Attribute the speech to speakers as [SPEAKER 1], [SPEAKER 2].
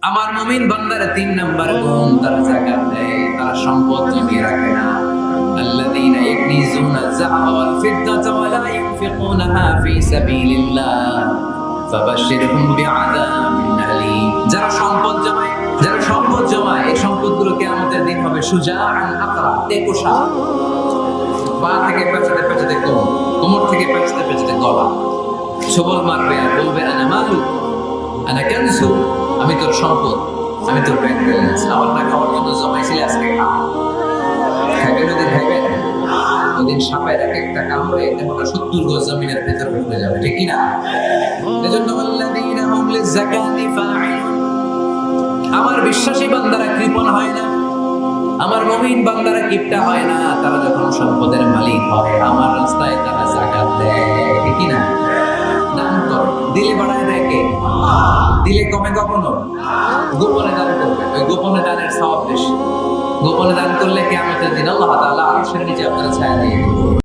[SPEAKER 1] আমার মুমিন বান্দারা 3 নাম্বার গুণ, তারা যাকাত দেয়, তারা সম্পদ জমিয়ে রাখে না। আল্লাযীনা ইয়াকনিজুনা আয-যাহাবা ওয়াল ফিদ্দাতা ওয়া লা ইউনফিকুনাহা ফী সাবিলিল্লাহ ফাবাশশিরহুম বিআযাবিন আলীম। যারা সম্পদ জমায় এই সম্পদগুলো কিয়ামতের দিন হবে সুজাআন আকরা, টেকোসা, পা থেকে পেঁচাতে পেঁচাতে কোমর থেকে পেঁচাতে পেঁচাতে গলা, সবল মারবে আর বলবে আনা মালু আনা কানজু, আমি তোর সম্পদ, আমি তোর ব্যাংক ব্যালেন্স, আমার না খাওয়ার জন্য জমাইছিলি, আজকে খাবেন ওদিন খাইবেন। ওদিন সাপের এক একটা কামড়ে দেহটা 70 গজ জমিনের ভেতর ঢুকে যাবে, ঠিক কিনা? এজন্য আল্লাযীনা হুম লিয-যাকাতি ফাঈলুন, আমার বিশ্বাসী বান্দারা কৃপণ হয় না, আমার মুমিন বান্দারা কিপটা হয় না। তারা যখন সম্পদের মালিক হয়, আমার রাস্তায় তারা যাকাত দেয়, ঠিক কিনা? দান করে, দিলে বাড়ায় দেয় কে? দিলে কমে কখনো? গোপনে দান করবে, ওই গোপনে দানের সওয়াব বেশি। গোপনে দান করলে কিয়ামতের দিন আল্লাহ তাআলা আরশের নিচে আপনারা ছায়া দিয়ে দিবেন।